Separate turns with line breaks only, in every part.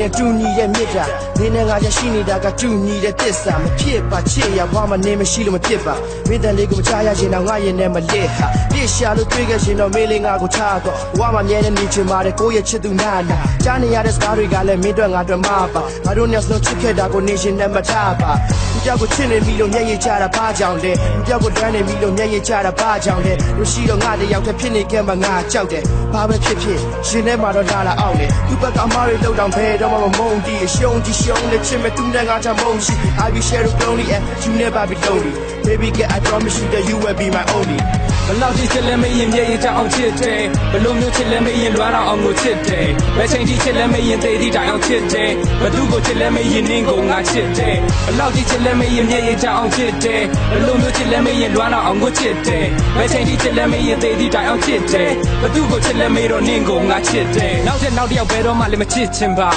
နဲ့တူညီတဲ့မြစ်တာနေနဲ့ငါချရှိနေတာကတူညီတဲ့သစ္စာမဖြစ်ပါချစ်ရဝါမနေမရှိလို့မဖြစ်ပါမင်းတန်လေးကိုမချရရင်တော့ငါရင်နဲ့မလစ်ဟာပြစ်ရှာလို့တွေ့ခဲ့ရှင်တော့မေးလေးငါကိုချတော့ဝါမမြဲတဲ့နေချင်ပါတယ်ကိုရဲ့ချစ်သူနာနာကြားနေရတဲ့စကားတွေကလည်းမင်းတို့ငါတို့မပါငါတို့နဲ့စလုံးချစ်ခဲ့တာကိုနေရှင်နဲ့မထားပါသူကြောက်ကိုချစ်နေပြီလို့မျက်ရည်ချတာဘာကြောင့်လဲသူကြောက်ကိုတန်းနေပြီလို့မျက်ရည်ချတာဘာကြောင့်လဲလို့ရှိတော့ငါတယောက်တည်းဖြစ်နေခဲ့မှငါကြောက်တယ်ဘာပဲဖြစ်ဖြစ်ရှင်ထဲမှာတော့လာလာအောင်လေသူဘက်ကမားတွေလောက်တောင်ဘယ်တော့မှမမုန်းတီရှုံးတီရှုံးနဲ့ချစ်မဲ့သူနဲ့ငါချမုန်းရှိ I be share lonely and you never be lonely baby get I promise you that you will be my only
ဘလောက်ကြီးချစ်လဲမရင်မြေရင်ချအောင်ချစ်တယ်ဘလို့မျိုးချစ်လဲမရင်လွားတော့အောင်ကိုချစ်တယ်ဘယ်ချိန်ထိချစ်လဲမရင်သေးသည့်တိုင်အောင်ချစ်တယ်ဘသူကိုချစ်လဲမရင်နင်းကိုငါချစ်တယ်ဘလောက်ကြီးချစ်လဲမရင်မြေရင်ချအောင်ချစ်တယ်ဘလို့မျိုးချစ်လဲမရင်လွားတော့အောင်ကိုချစ်တယ်ဘယ်ချိန်ထိချစ်လဲမရင်သေးသည့်တိုင်အောင်ချစ်တယ်ဘသူကိုချစ်လဲမေတော့နင်းကိုငါချစ်တယ်နောက်တစ်ယောက်ဘယ်တော့မှလည်းမချစ်ချင်ပါ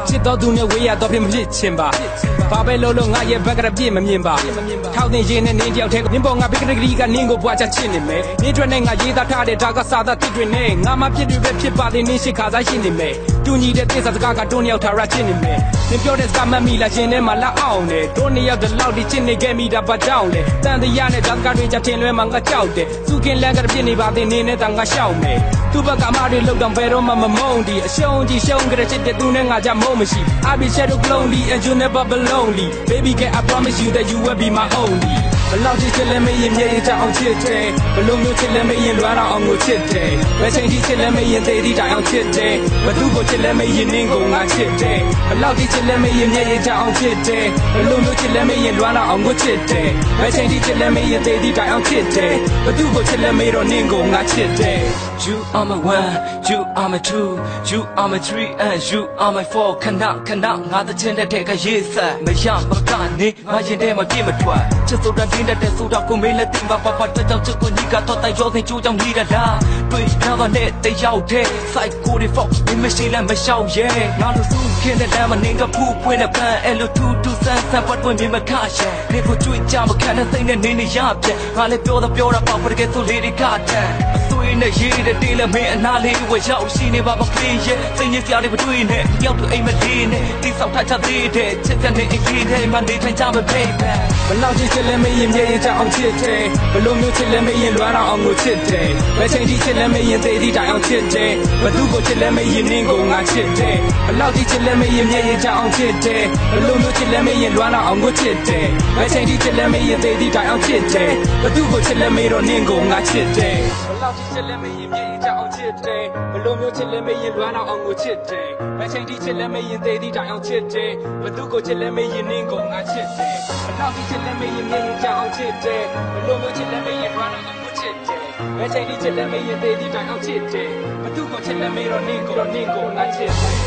ချစ်တော့သူနဲ့ဝေးရတော့ဖြစ်မဖြစ်ချင်ပါဘာပဲလို့ငါရဲ့ဘက်ကပြည့်မမြင်ပါထောက်တင်ရင်နဲ့နင်းတယောက်တည်းနင်းပေါ်ငါဘက်ကတကကြီးကနင်းကိုပွားချချစ်နေမယ်နင်းထွက်နဲ့ငါရေးသားထားတဲ့ဒါကစာသားတစ်တွေနဲ့ငါမှဖြစ်တွေပဲဖြစ်ပါသေးနင်းရှိခါစားရှိနေမယ်တူညီတဲ့သစ္စာစကားကတွန်းရောက်ထားရချစ်နေမယ်နင်းပြောတဲ့စကားမှတ်မိလားရှင်ထဲမှာလာအောင်လေတွန်းရောက်တဲ့လောက်ဒီချစ်နေခဲ့မိတာဘာကြောင့်လဲတန်တရားနဲ့ဒါစကားတွေချထင်လွဲမှာငါကြောက်တယ်သူခင်လန်းကပြည့်နေပါသေးနင်းနဲ့တန်ငါရှောက်မယ်သူ့ဘက်ကမားတွေလောက်တော့ဘယ်တော့မှမမုန်းဒီအရှုံးကြီးရှုံးကြတဲ့ချစ်တဲ့သူနဲ့ငါကြမုန်းမရှိ I be shadow lonely and you never be lonely baby girl I promise you that you will be my only ဘလောက်ကြီးချစ်လဲမရင်မြေရင်ချအောင်ချစ်တယ်ဘလို့မျိုးချစ်လဲမရင်လွားတော့အောင်ကိုချစ်တယ်ဘယ်ချိန်ထိချစ်လဲမရင်သေးသည့်တိုင်အောင်ချစ်တယ်ဘသူကိုချစ်လဲမရင်နင်းကိုငါချစ်တယ်ဘလောက်ကြီးချစ်လဲမရင်မြေရင်ချအောင်ချစ်တယ်ဘလို့မျိုးချစ်လဲမရင်လွားတော့အောင်ကိုချစ်တယ်ဘယ်ချိန်ထိချစ်လဲမရင်သေးသည့်တိုင်အောင်ချစ်တယ်ဘသူကိုချစ်လဲမေတော့နင်းကိုငါချစ်တယ် You are my one you are my two you are my three and you are my four ခဏငါတချင်းတဲ့ကရေးဆက်မရမကနေငါရင်ထဲမှာပြည့်မထွက်ချစ်ဆိုတာတင်းတဲ့ဆိုတာကိုမေးလက်တင်ပါပါတကြောက်ချစ်ကိုညီကတော့တိုက်ရောစင်ကြိုးကြောင့်ညီရလားတွေ့နာပါနဲ့တယောက်တည်း psycho တွေ fuck မရှိလဲမရှောက်ရဲငါတို့စုခင်းတဲ့လမ်းမနေကဖူးဖွင့်တဲ့ပန်းအဲ့လိုထူးဆန်းပတ်ပွင့်မြင်မခရှယ်နေဖို့ကြွေးကြမခံတဲ့စိတ်နဲ့နေရပြက်ငါလည်းပြောတာပေါ့ပတကယ်ဆိုလေးတွေကတန်အဆွေးနဲ့ရေးတဲ့တေးလည်းမင်းအနာလေးဝယ်ရောက်ရှိနေပါမဖေးရဲ့စိတ်ညစ်စရာတွေမတွေ့နဲ့တယောက်တူအိမ်မလေးနဲ့တိဆောက်ထားချသေးတဲ့ချစ်တဲ့နေအိမ်လေးထဲမှာနေထိုင်ကြမ baby ဘလောက်ကြီးချစ်လဲမရင်မြေရင်ချအောင်ချစ်တယ်ဘလို့မျိုးချစ်လဲမရင်လွားတော့အောင်ကိုချစ်တယ်ဘယ်ချိန်ထိချစ်လဲမရင်သေးသည့်တိုင်အောင်ချစ်တယ်ဘသူကိုချစ်လဲမရင်နင်းကိုငါချစ်တယ်ဘလောက်ကြီးချစ်လဲမရင်မြေရင်ချအောင်ချစ်တယ်ဘလို့မျိုးချစ်လဲမရင်လွားတော့အောင်ကိုချစ်တယ်ဘယ်ချိန်ထိချစ်လဲမရင်သေးသည့်တိုင်အောင်ချစ်တယ်ဘသူကိုချစ်လဲမေတော့နင်းကိုငါချစ်တယ်ဘလောက်ကြီးချစ်လဲမရင်မြေရင်ချအောင်ချစ်တယ်ဘလို့မျိုးချစ်လဲမရင်လွားတော့အောင်ကိုချစ်တယ်ဘယ်ချိန်ထိချစ်လဲမရင်သေးသည့်တိုင်အောင်ချစ်တယ်ဘသူကိုချစ်လဲမရင်နင်းကိုငါချစ်တယ်ဘလောက်ကြီးချစ်လဲမရင်မြေရင်ချအောင်ချစ်တယ်ဘလို့မျိုးချစ်လဲမရင်လွားတော့အောင်ကိုချစ်တယ်ဘယ်ချိန်ထိချစ်လဲမရင်သေးသည့်တိုင်အောင်ချစ်တယ်ဘသူကိုချစ်လဲမေတော့နင်းကိုငါချစ်တယ်